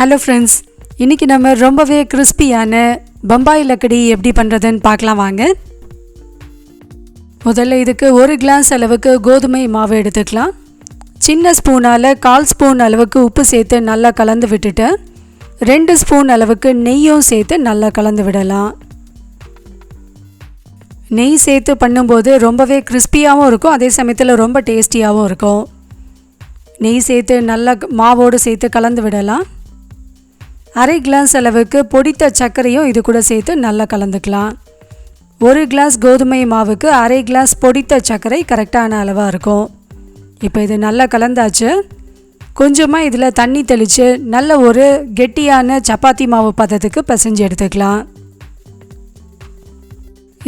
Hello friends, இன்றைக்கி நம்ம ரொம்பவே கிறிஸ்பியான பம்பாய் லக்கடி எப்படி பண்ணுறதுன்னு பார்க்கலாம் வாங்க. முதல்ல இதுக்கு 1 கிளாஸ் அளவுக்கு கோதுமை மாவு எடுத்துக்கலாம். சின்ன ஸ்பூனால் 1/4 ஸ்பூன் அளவுக்கு உப்பு சேர்த்து நல்லா கலந்து விட்டுட்டு 2 ஸ்பூன் அளவுக்கு நெய்யும் சேர்த்து நல்லா கலந்து விடலாம். நெய் சேர்த்து பண்ணும்போது ரொம்பவே கிறிஸ்பியாகவும் இருக்கும், அதே சமயத்தில் ரொம்ப டேஸ்டியாகவும் இருக்கும். நெய் சேர்த்து நல்லா மாவோடு சேர்த்து கலந்து விடலாம். 1/2 கிளாஸ் அளவுக்கு பொடித்த சர்க்கரையும் இது கூட சேர்த்து நல்லா கலந்துக்கலாம். 1 கிளாஸ் கோதுமை மாவுக்கு 1/2 கிளாஸ் பொடித்த சர்க்கரை கரெக்டான அளவாக இருக்கும். இப்போ இது நல்லா கலந்தாச்சு. கொஞ்சமாக இதில் தண்ணி தெளித்து நல்ல ஒரு கெட்டியான சப்பாத்தி மாவு பதத்துக்கு பிசைஞ்சு எடுத்துக்கலாம்.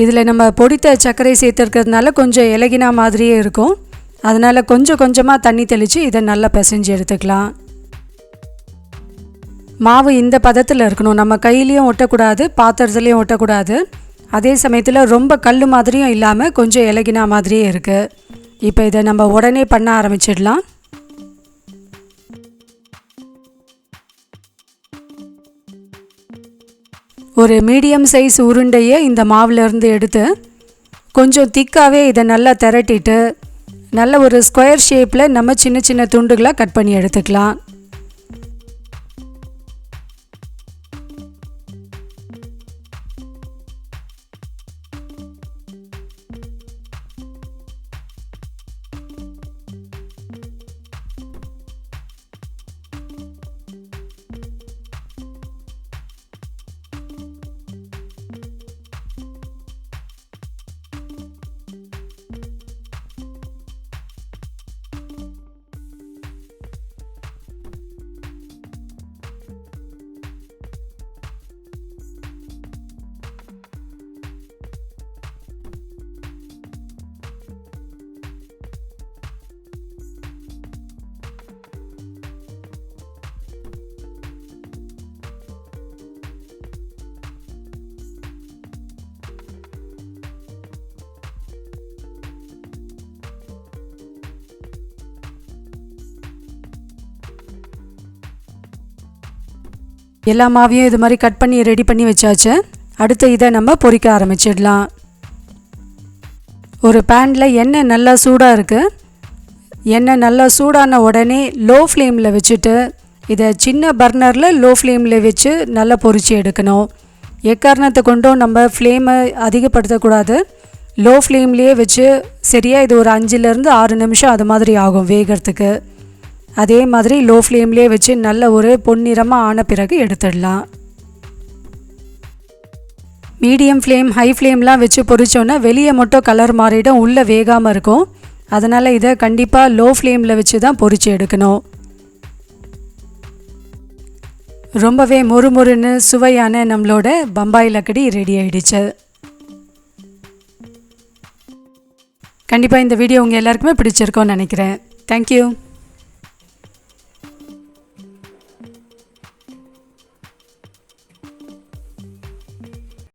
இதில் நம்ம பொடித்த சர்க்கரை சேர்த்துருக்கிறதுனால கொஞ்சம் இலகினா மாதிரியே இருக்கும், அதனால் கொஞ்சம் கொஞ்சமாக தண்ணி தெளித்து இதை நல்லா பிசைஞ்சு எடுத்துக்கலாம். மாவு இந்த பதத்தில் இருக்கணும், நம்ம கையிலையும் ஒட்டக்கூடாது, பாத்திரத்துலேயும் ஒட்டக்கூடாது, அதே சமயத்தில் ரொம்ப கல் மாதிரியும் இல்லாமல் கொஞ்சம் இலகினா மாதிரியே இருக்குது. இப்போ இதை நம்ம உடனே பண்ண ஆரம்பிச்சிடலாம். ஒரு மீடியம் சைஸ் உருண்டையை இந்த மாவுலேருந்து எடுத்து கொஞ்சம் திக்காகவே இதை நல்லா திரட்டிட்டு நல்ல ஒரு ஸ்கொயர் ஷேப்பில் நம்ம சின்ன சின்ன துண்டுகளாக கட் பண்ணி எடுத்துக்கலாம். எல்லா மாவையும் இது மாதிரி கட் பண்ணி ரெடி பண்ணி வச்சாச்சு. அடுத்து இதை நம்ம பொரிக்க ஆரம்பிச்சிடலாம். ஒரு பேனில் எண்ணெய் நல்லா சூடாக இருக்குது. எண்ணெய் நல்லா சூடான உடனே லோ ஃப்ளேமில் வச்சுட்டு இதை சின்ன பர்னரில் லோ ஃப்ளேமில் வச்சு நல்லா பொரித்து எடுக்கணும். எக்காரணத்தை கொண்டும் நம்ம ஃப்ளேமை அதிகப்படுத்தக்கூடாது. லோ ஃப்ளேம்லேயே வச்சு சரியாக இது ஒரு 5-6 நிமிஷம் அது மாதிரி ஆகும் வேகிறதுக்கு. அதே மாதிரி லோ ஃப்ளேம்லேயே வச்சு நல்ல ஒரு பொன்னிறமாக ஆன பிறகு எடுத்துடலாம். மீடியம் ஃப்ளேம் ஹை ஃப்ளேம்லாம் வச்சு பொரிச்சோன்னா வெளியே மட்டும் கலர் மாறிடும், உள்ளே வேகாமல் இருக்கும். அதனால் இதை கண்டிப்பாக லோ ஃப்ளேமில் வச்சு தான் பொரித்து எடுக்கணும். ரொம்பவே மொறுமொறுன்னு சுவையான நம்மளோட பம்பாய் லக்கடி ரெடி ஆகிடுச்சு. கண்டிப்பாக இந்த வீடியோ உங்கள் எல்லாருக்குமே பிடிச்சிருக்கோன்னு நினைக்கிறேன். தேங்க்யூ.